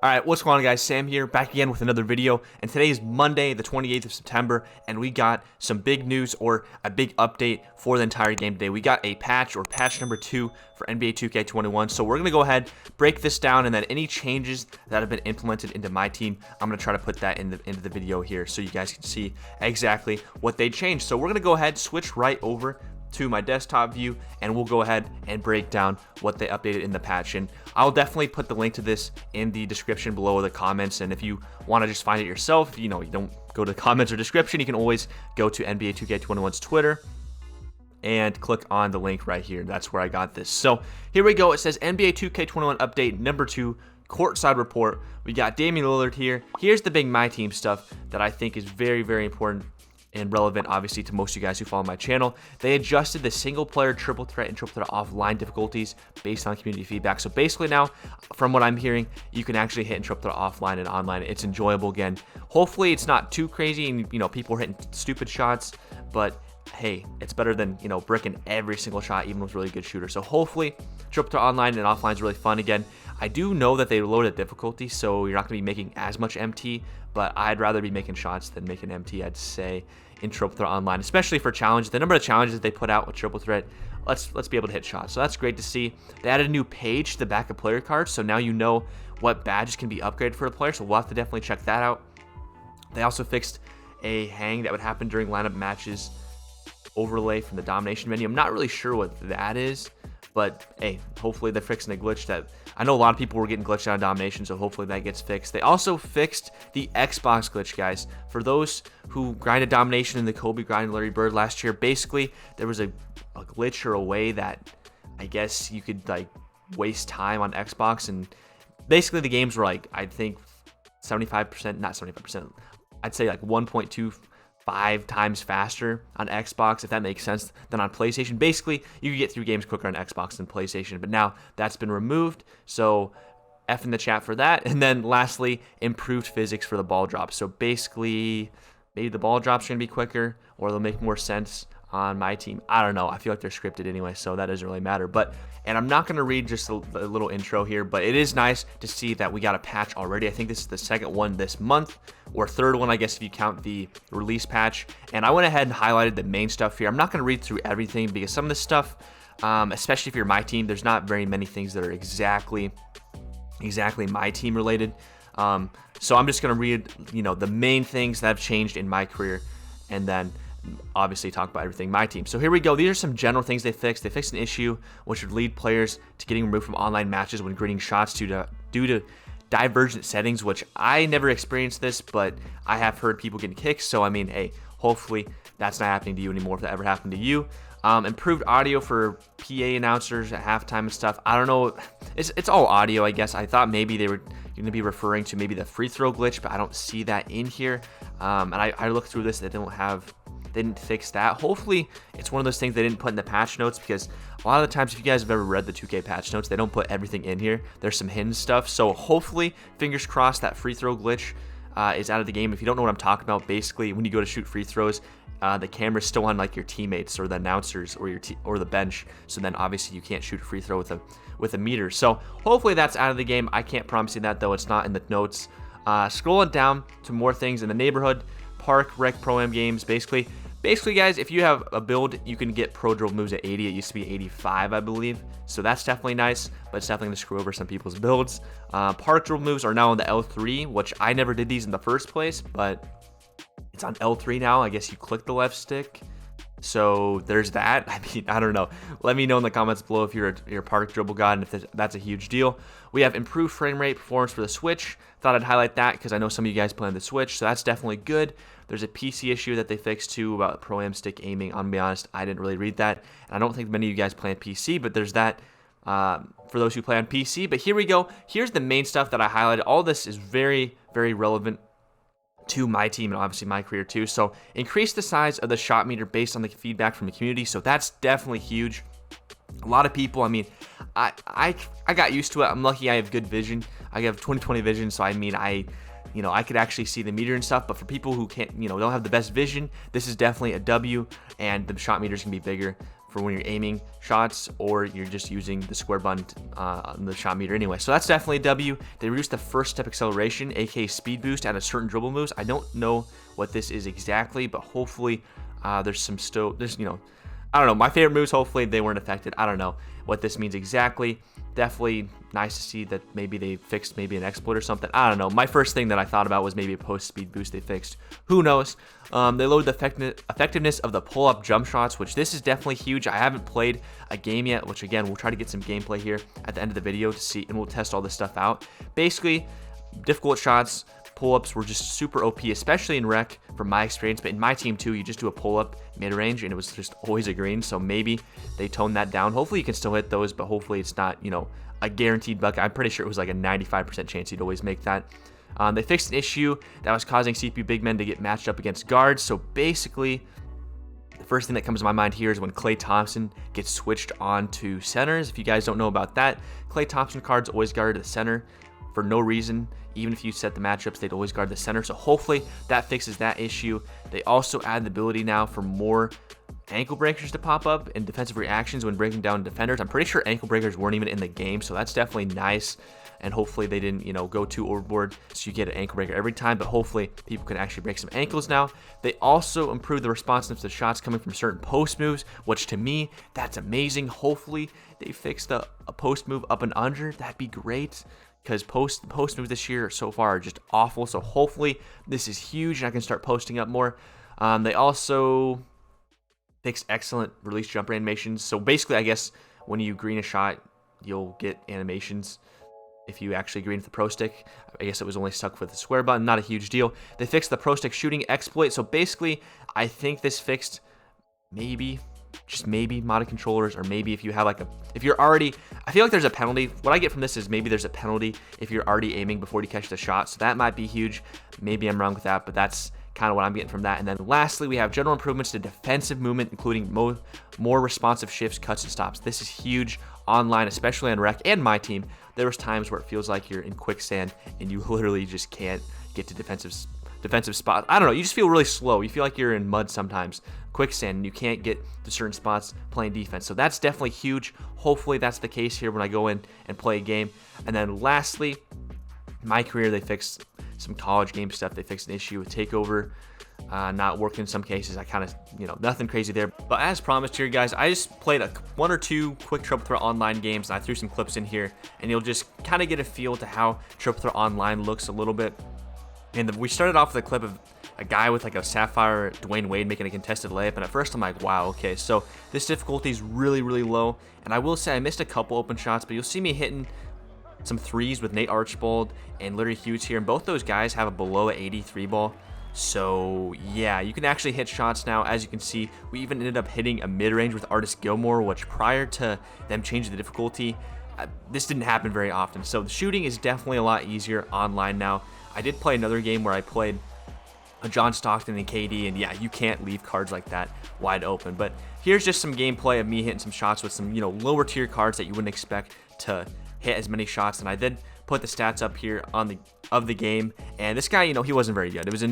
Alright, what's going on guys? Sam here, back again with another video, and today is Monday, the 28th of September, and we got some big news, or a big update for the entire game today. We got a patch, or patch number 2 for NBA 2K21, so we're going to go ahead, break this down, and then any changes that have been implemented into MyTeam, I'm going to try to put that into the video here, so you guys can see exactly what they changed. So we're going to go ahead, switch right over to my desktop view, and we'll go ahead and break down what they updated in the patch. And I'll definitely put the link to this in the description below the comments, and if you want to just find it yourself, you don't go to the comments or description, you can always go to NBA 2K21's Twitter and click on the link right here. That's where I got this. So here we go. It says NBA 2K21 update number 2 courtside report. We got Damian Lillard here. Here's the big MyTeam stuff that I think is very, very important and relevant, obviously, to most of you guys who follow my channel. They adjusted the single player triple threat and triple threat offline difficulties based on community feedback. So basically now, from what I'm hearing, you can actually hit in triple threat offline and online. It's enjoyable again. Hopefully it's not too crazy and people are hitting stupid shots, but hey, it's better than bricking every single shot, even with really good shooters. So hopefully triple threat online and offline is really fun again. I do know that they loaded difficulty, so you're not going to be making as much MT, but I'd rather be making shots than making MT, I'd say, in triple threat online, especially for challenge. The number of challenges they put out with triple threat, let's be able to hit shots. So that's great to see. They added a new page to the back of player cards, so now you know what badges can be upgraded for a player, so we'll have to definitely check that out. They also fixed a hang that would happen during lineup matches overlay from the domination menu. I'm not really sure what that is, but hey, hopefully they're fixing a glitch that I know a lot of people were getting glitched out of domination, so hopefully that gets fixed. They also fixed the Xbox glitch, guys. For those who grinded domination in the Kobe grind Larry Bird last year, basically there was a glitch or a way that I guess you could waste time on Xbox, and basically the games were I think 75%, not 75%, I'd say 1.25 times faster on Xbox, if that makes sense, than on PlayStation. Basically, you can get through games quicker on Xbox than PlayStation, but now that's been removed, so F in the chat for that. And then lastly, improved physics for the ball drop. So basically, maybe the ball drops are going to be quicker, or they'll make more sense on MyTeam. I don't know. I feel like they're scripted anyway, so that doesn't really matter. And I'm not going to read just a little intro here, but it is nice to see that we got a patch already. I think this is the second one this month, or third one, I guess, if you count the release patch. And I went ahead and highlighted the main stuff here. I'm not going to read through everything because some of this stuff, especially if you're MyTeam, there's not very many things that are exactly MyTeam related. So I'm just going to read, the main things that have changed in my career, and then obviously talk about everything MyTeam. So here we go. These are some general things they fixed. They fixed an issue which would lead players to getting removed from online matches when grading shots due to divergent settings, which I never experienced this, but I have heard people getting kicked. So I mean, hey, hopefully that's not happening to you anymore if that ever happened to you. Improved audio for PA announcers at halftime and stuff. I don't know. It's all audio, I guess. I thought maybe they were going to be referring to maybe the free throw glitch, but I don't see that in here. And I looked through this. They didn't fix that. Hopefully it's one of those things they didn't put in the patch notes, because a lot of the times, if you guys have ever read the 2K patch notes, they don't put everything in here. There's some hidden stuff. So hopefully, fingers crossed, that free throw glitch is out of the game. If you don't know what I'm talking about, basically when you go to shoot free throws, the camera's still on your teammates or the announcers or the bench. So then obviously you can't shoot a free throw with a meter. So hopefully that's out of the game. I can't promise you that though. It's not in the notes. Scrolling down to more things in the neighborhood, park, rec, pro-am games. Basically, guys, if you have a build, you can get pro dribble moves at 80. It used to be 85, I believe. So that's definitely nice, but it's definitely going to screw over some people's builds. Park dribble moves are now on the L3, which I never did these in the first place, but it's on L3 now. I guess you click the left stick. So there's that. I mean, I don't know. Let me know in the comments below if you're a park dribble god and if that's a huge deal. We have improved frame rate performance for the Switch. Thought I'd highlight that because I know some of you guys play on the Switch, so that's definitely good. There's a PC issue that they fixed too about Pro-Am stick aiming. I'm gonna be honest, I didn't really read that, and I don't think many of you guys play on PC, but there's that for those who play on PC. But here we go. Here's the main stuff that I highlighted. All this is very, very relevant to MyTeam and obviously my career too. So increase the size of the shot meter based on the feedback from the community. So that's definitely huge. A lot of people, I mean, I got used to it. I'm lucky I have good vision. I have 20/20 vision, so I mean, I could actually see the meter and stuff. But for people who can't, don't have the best vision, this is definitely a W, and the shot meters can be bigger for when you're aiming shots, or you're just using the square button on the shot meter anyway. So that's definitely a W. They reduced the first step acceleration, aka speed boost, at a certain dribble moves. I don't know what this is exactly, but hopefully there's I don't know, my favorite moves, hopefully they weren't affected. I don't know what this means exactly. Definitely nice to see that maybe they fixed maybe an exploit or something. I don't know. My first thing that I thought about was maybe a post speed boost they fixed. Who knows? They lowered the effectiveness of the pull-up jump shots, which this is definitely huge. I haven't played a game yet, which again, we'll try to get some gameplay here at the end of the video to see, and we'll test all this stuff out. Basically, difficult shots, pull-ups were just super OP, especially in rec from my experience, but in my team too, you just do a pull-up mid-range and it was just always a green, so maybe they toned that down. Hopefully you can still hit those, but hopefully it's not, a guaranteed bucket. I'm pretty sure it was like a 95% chance you'd always make that. They fixed an issue that was causing CPU big men to get matched up against guards, so basically the first thing that comes to my mind here is when Klay Thompson gets switched on to centers. If you guys don't know about that, Klay Thompson cards always guard the center for no reason. Even if you set the matchups, they'd always guard the center. So hopefully that fixes that issue. They also add the ability now for more ankle breakers to pop up in defensive reactions when breaking down defenders. I'm pretty sure ankle breakers weren't even in the game, so that's definitely nice. And hopefully they didn't, go too overboard so you get an ankle breaker every time, but hopefully people can actually break some ankles now. They also improved the responsiveness to shots coming from certain post moves, which to me, that's amazing. Hopefully they fixed a post move up and under. That'd be great, because post moves this year so far are just awful. So hopefully this is huge and I can start posting up more. They also fixed excellent release jumper animations. So basically, I guess when you green a shot, you'll get animations if you actually green with the pro stick. I guess it was only stuck with the square button, not a huge deal. They fixed the pro stick shooting exploit. So basically, I think this fixed maybe modded controllers, or maybe if you have if you're already, I feel like there's a penalty. What I get from this is maybe there's a penalty if you're already aiming before you catch the shot, so that might be huge. Maybe I'm wrong with that, but that's kind of what I'm getting from that. And then lastly, we have general improvements to defensive movement, including more responsive shifts, cuts, and stops. This is huge online, especially on rec and my team. There was times where it feels like you're in quicksand and you literally just can't get to defensive spots. I don't know, you just feel really slow. You feel like you're in mud sometimes, quicksand, and you can't get to certain spots playing defense. So that's definitely huge. Hopefully that's the case here when I go in and play a game. And then lastly, my career, they fixed some college game stuff. They fixed an issue with takeover not working in some cases. I kind of, nothing crazy there. But as promised here, guys, I just played one or two quick Triple Threat Online games, and I threw some clips in here, and you'll just kind of get a feel to how Triple Threat Online looks a little bit. And we started off with a clip of a guy with like a Sapphire Dwayne Wade making a contested layup, and at first I'm like, wow, okay, so this difficulty is really, really low. And I will say I missed a couple open shots, but you'll see me hitting some threes with Nate Archibald and Larry Hughes here, and both those guys have a below 83 ball. So yeah, you can actually hit shots now. As you can see, we even ended up hitting a mid-range with Artis Gilmore, which prior to them changing the difficulty, this didn't happen very often. So the shooting is definitely a lot easier online now. I did play another game where I played a John Stockton and KD, and yeah, you can't leave cards like that wide open. But here's just some gameplay of me hitting some shots with some, lower tier cards that you wouldn't expect to hit as many shots. And I did put the stats up here of the game, and this guy, he wasn't very good. It was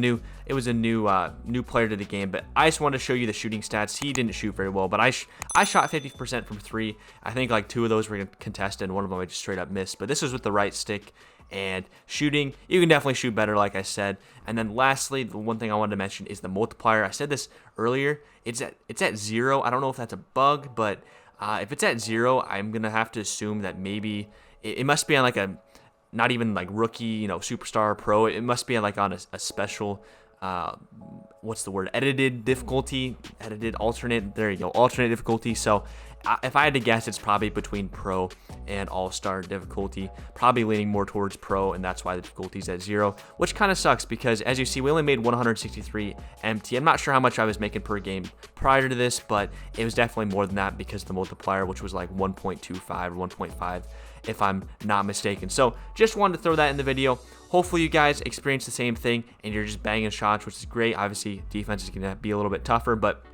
a new player to the game, but I just wanted to show you the shooting stats. He didn't shoot very well, but I shot 50% from three. I think like 2 of those were contested, and one of them I just straight up missed. But this was with the right stick. And shooting, you can definitely shoot better, like I said. And then lastly, the one thing I wanted to mention is the multiplier. I said this earlier. It's at 0. I don't know if that's a bug, but if it's at 0, I'm gonna have to assume that maybe it must be on like a, not even like rookie, superstar, pro. It must be like on a special, what's the word? Edited difficulty, alternate. There you go, alternate difficulty. So if I had to guess, it's probably between pro and all-star difficulty, probably leaning more towards pro, and that's why the difficulty is at 0, which kind of sucks because as you see, we only made 163 MT. I'm not sure how much I was making per game prior to this, but it was definitely more than that because of the multiplier, which was like 1.25 or 1.5 if I'm not mistaken. So just wanted to throw that in the video. Hopefully you guys experience the same thing and you're just banging shots, which is great. Obviously defense is going to be a little bit tougher, but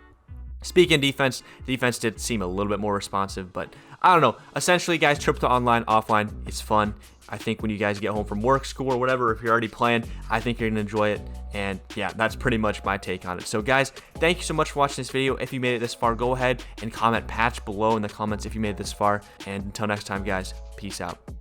speaking of defense did seem a little bit more responsive. But I don't know. Essentially, guys, Triple Threat Online offline is fun. I think when you guys get home from work, school, or whatever, if you're already playing, I think you're going to enjoy it. And yeah, that's pretty much my take on it. So guys, thank you so much for watching this video. If you made it this far, go ahead and comment patch below in the comments if you made it this far. And until next time, guys, peace out.